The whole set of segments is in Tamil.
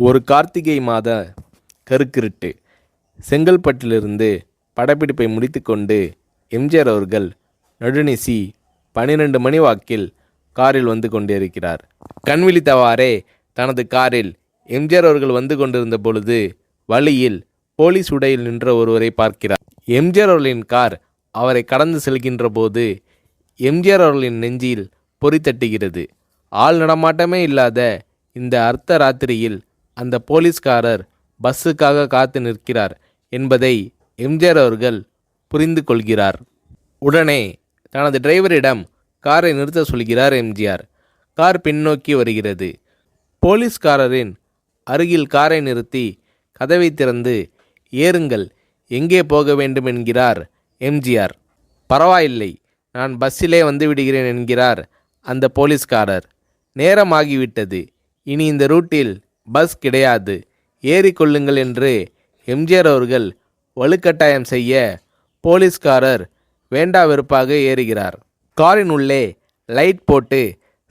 ஒரு கார்த்திகை மாத கருக்கிருட்டு. செங்கல்பட்டிலிருந்து படப்பிடிப்பை முடித்துக்கொண்டு எம்ஜிஆர் அவர்கள் நடுநிசி 12 மணி வாக்கில் காரில் வந்து கொண்டிருக்கிறார். கண் விழித்தவாறே தனது காரில் எம்ஜிஆர் அவர்கள் வந்து கொண்டிருந்த பொழுது வழியில் போலீஸ் உடையில் நின்ற ஒருவரை பார்க்கிறார். எம்ஜிஆர் அவர்களின் கார் அவரை கடந்து செல்கின்ற போது எம்ஜிஆர் அவர்களின் நெஞ்சில் பொறி தட்டுகிறது. ஆள் நடமாட்டமே இல்லாத இந்த அர்த்த ராத்திரியில் அந்த போலீஸ்காரர் பஸ்ஸுக்காக காத்து நிற்கிறார் என்பதை எம்ஜிஆர் அவர்கள் புரிந்து கொள்கிறார். உடனே தனது டிரைவரிடம் காரை நிறுத்த சொல்கிறார் எம்ஜிஆர். கார் பின்னோக்கி வருகிறது. போலீஸ்காரரின் அருகில் காரை நிறுத்தி கதவை திறந்து ஏறுங்கள், எங்கே போக வேண்டும் என்கிறார் எம்ஜிஆர். பரவாயில்லை, நான் பஸ்ஸிலே வந்து விடுகிறேன் என்கிறார் அந்த போலீஸ்காரர். நேரமாகிவிட்டது, இனி இந்த ரூட்டில் பஸ் கிடையாது, ஏறிக்கொள்ளுங்கள் என்று எம்ஜிஆர் அவர்கள் வலுக்கட்டாயம் செய்ய போலீஸ்காரர் வேண்டா வெறுப்பாக ஏறுகிறார். காரின் உள்ளே லைட் போட்டு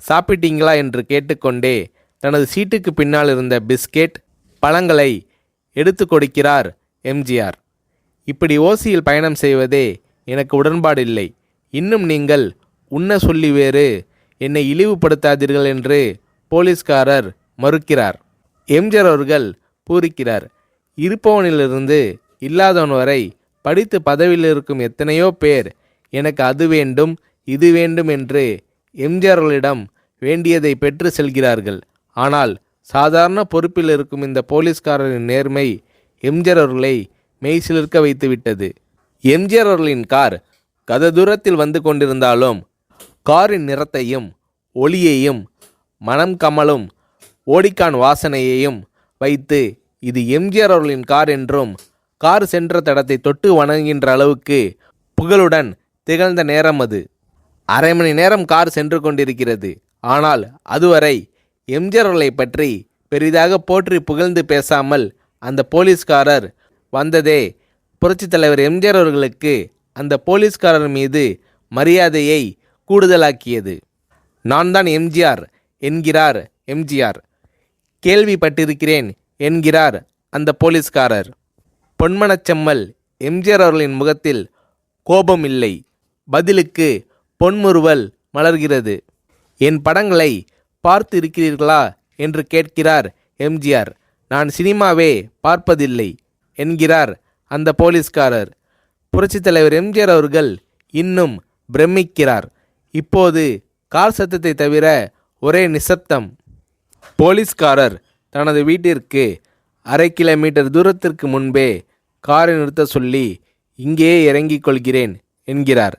சாப்பிட்டீங்களா என்று கேட்டுக்கொண்டே தனது சீட்டுக்கு பின்னால் இருந்த பிஸ்கெட் பழங்களை எடுத்து கொடுக்கிறார் எம்ஜிஆர். இப்படி ஓசியில் பயணம் செய்வதே எனக்கு உடன்பாடில்லை. இன்னும் நீங்கள் உண்ண சொல்லி வேறு என்னை இழிவுபடுத்தாதீர்கள் என்று போலீஸ்காரர் மறுக்கிறார். எம்ஜிஆர் அவர்கள் பூரிக்கிறார். இருப்பவனிலிருந்து இல்லாதவன் வரை படித்து பதவியில் இருக்கும் எத்தனையோ பேர் எனக்கு அது வேண்டும் இது வேண்டும் என்று எம்ஜிஆர் அவர்களிடம் வேண்டியதை பெற்று செல்கிறார்கள். ஆனால் சாதாரண பொறுப்பில் இருக்கும் இந்த போலீஸ்காரரின் நேர்மை எம்ஜிஆர் அவர்களை மெய்சிலிர்க்க வைத்துவிட்டது. எம்ஜிஆர் அவர்களின் கார் கத தூரத்தில் வந்து கொண்டிருந்தாலும் காரின் நிறத்தையும் ஒளியையும் மனம் கமலும் ஓடிக்கான் வாசனையையும் வைத்து இது எம்ஜிஆர் அவர்களின் கார் என்றும் கார் சென்ற தடத்தை தொட்டு வணங்குகின்ற அளவுக்கு புகழுடன் திகழ்ந்த நேரம் அது. அரை மணி நேரம் கார் சென்று கொண்டிருக்கிறது. ஆனால் அதுவரை எம்ஜிஆர் அவர்களை பற்றி பெரிதாக போற்றி புகழ்ந்து பேசாமல் அந்த போலீஸ்காரர் வந்ததே புரட்சித் தலைவர் எம்ஜிஆர் அவர்களுக்கு அந்த போலீஸ்காரர் மீது மரியாதையை கூடுதலாக்கியது. நான் தான் எம்ஜிஆர் என்கிறார் எம்ஜிஆர். கேள்விப்பட்டிருக்கிறேன் என்கிறார் அந்த போலீஸ்காரர். பொன்மனச்செம்மல் எம்ஜிஆர் அவர்களின் முகத்தில் கோபம் இல்லை, பதிலுக்கு பொன்முறுவல் மலர்கிறது. என் படங்களை பார்த்து இருக்கிறீர்களா என்று கேட்கிறார் எம்ஜிஆர். நான் சினிமாவே பார்ப்பதில்லை என்கிறார் அந்த போலீஸ்காரர். புரட்சித் தலைவர் எம்ஜிஆர் அவர்கள் இன்னும் பிரமிக்கிறார். இப்போது கார் சத்தத்தை தவிர ஒரே நிசப்தம். போலீஸ்காரர் தனது வீட்டிற்கு 1/2 கிலோமீட்டர் தூரத்திற்கு முன்பே காரை நிறுத்த சொல்லி இங்கேயே இறங்கிக் கொள்கிறேன் என்கிறார்.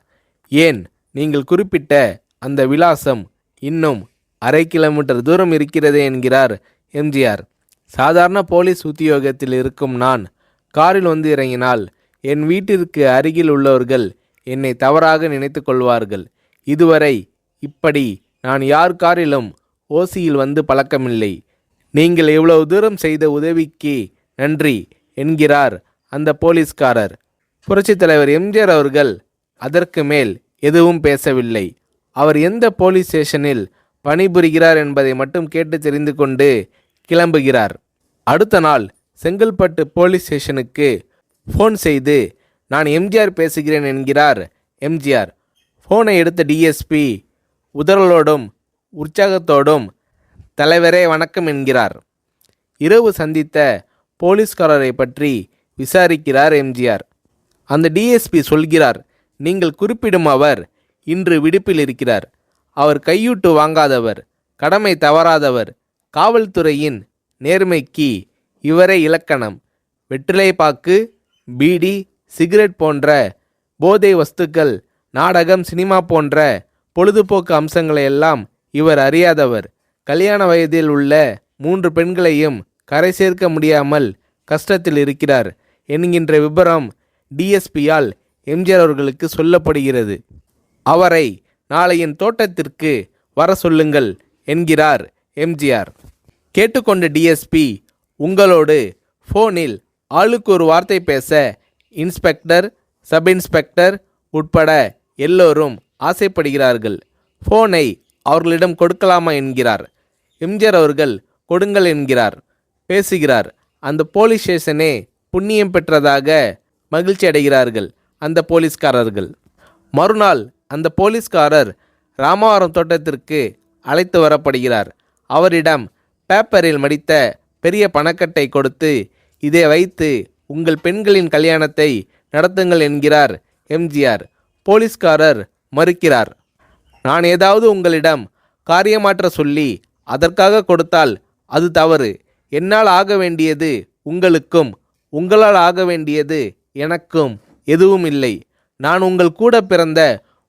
ஏன், நீங்கள் குறிப்பிட்ட அந்த விலாசம் இன்னும் 1/2 கிலோமீட்டர் தூரம் இருக்கிறதே என்கிறார் எம்ஜிஆர். சாதாரண போலீஸ் உத்தியோகத்தில் இருக்கும் நான் காரில் வந்து இறங்கினால் என் வீட்டிற்கு அருகில் உள்ளவர்கள் என்னை தவறாக நினைத்து கொள்வார்கள். இதுவரை இப்படி நான் யார் காரிலும் ஓசியில் வந்து பழக்கமில்லை. நீங்கள் இவ்வளவு தூரம் செய்த உதவிக்கு நன்றி என்கிறார் அந்த போலீஸ்காரர். புரட்சித் தலைவர் எம்ஜிஆர் அவர்கள் அதற்கு மேல் எதுவும் பேசவில்லை. அவர் எந்த போலீஸ் ஸ்டேஷனில் பணிபுரிகிறார் என்பதை மட்டும் கேட்டு தெரிந்து கொண்டு கிளம்புகிறார். அடுத்த நாள் செங்கல்பட்டு போலீஸ் ஸ்டேஷனுக்கு ஃபோன் செய்து நான் எம்ஜிஆர் பேசுகிறேன் என்கிறார் எம்ஜிஆர். ஃபோனை எடுத்த டிஎஸ்பி உதறலோடும் உற்சாகத்தோடும் தலைவரே வணக்கம் என்கிறார். இரவு சந்தித்த போலீஸ்காரரை பற்றி விசாரிக்கிறார் எம்ஜிஆர். அந்த டிஎஸ்பி சொல்கிறார், நீங்கள் குறிப்பிடும் அவர் இன்று விடுப்பில் இருக்கிறார். அவர் கையூட்டு வாங்காதவர், கடமை தவறாதவர், காவல்துறையின் நேர்மைக்கு இவரே இலக்கணம். வெற்றிலை பாக்கு, பீடி, சிகரெட் போன்ற போதை வஸ்துக்கள், நாடகம், சினிமா போன்ற பொழுதுபோக்கு அம்சங்களையெல்லாம் இவர் அறியாதவர். கல்யாண வயதில் உள்ள 3 பெண்களையும் கரை சேர்க்க முடியாமல் கஷ்டத்தில் இருக்கிறார் என்கின்ற விபரம் டிஎஸ்பியால் எம்ஜிஆர் அவர்களுக்கு சொல்லப்படுகிறது. அவரை நாளை என் தோட்டத்திற்கு வர சொல்லுங்கள் என்கிறார் எம்ஜிஆர். கேட்டுக்கொண்ட டிஎஸ்பி உங்களோடு ஃபோனில் ஆளுக்கு ஒரு வார்த்தை பேச இன்ஸ்பெக்டர், சப் இன்ஸ்பெக்டர் உட்பட எல்லோரும் ஆசைப்படுகிறார்கள். ஃபோனை அவர்களிடம் கொடுக்கலாமா என்கிறார். எம்ஜிஆர் அவர்கள் கொடுங்கள் என்கிறார். பேசுகிறார். அந்த போலீஸ் ஸ்டேஷனே புண்ணியம் பெற்றதாக மகிழ்ச்சி அடைகிறார்கள் அந்த போலீஸ்காரர்கள். மறுநாள் அந்த போலீஸ்காரர் ராமவரம் தோட்டத்திற்கு அழைத்து வரப்படுகிறார். அவரிடம் பேப்பரில் மடித்த பெரிய பணக்கட்டை கொடுத்து, இதை வைத்து உங்கள் பெண்களின் கல்யாணத்தை நடத்துங்கள் என்கிறார் எம்ஜிஆர். போலீஸ்காரர் மறுக்கிறார். நான் ஏதாவது உங்களிடம் காரியமாற்ற சொல்லி அதற்காக கொடுத்தால் அது தவறு. என்னால் ஆக வேண்டியது உங்களுக்கும், உங்களால் ஆக வேண்டியது எனக்கும் எதுவும் இல்லை. நான் உங்கள் கூட பிறந்த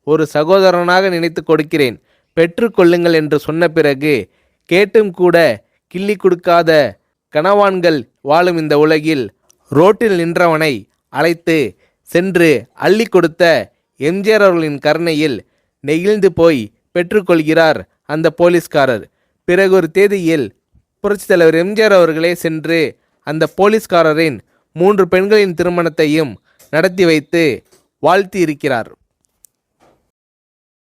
ஒரு சகோதரனாக நினைத்து கொடுக்கிறேன், பெற்றுக்கொள்ளுங்கள் என்று சொன்ன பிறகு கேட்டும் கூட கிள்ளி கொடுக்காத கனவான்கள் வாழும் இந்த உலகில் ரோட்டில் நின்றவனை அழைத்து சென்று அள்ளி கொடுத்த எம்ஜிஆர் அவர்களின் கருணையில் நெகிழ்ந்து போய் பெற்றுக்கொள்கிறார் அந்த போலீஸ்காரர். பிறகு ஒரு தேதியில் புரட்சித் தலைவர் எம்ஜிஆர் அவர்களே சென்று அந்த போலீஸ்காரரின் 3 பெண்களின் திருமணத்தையும் நடத்தி வைத்து வாழ்த்தி இருக்கிறார்.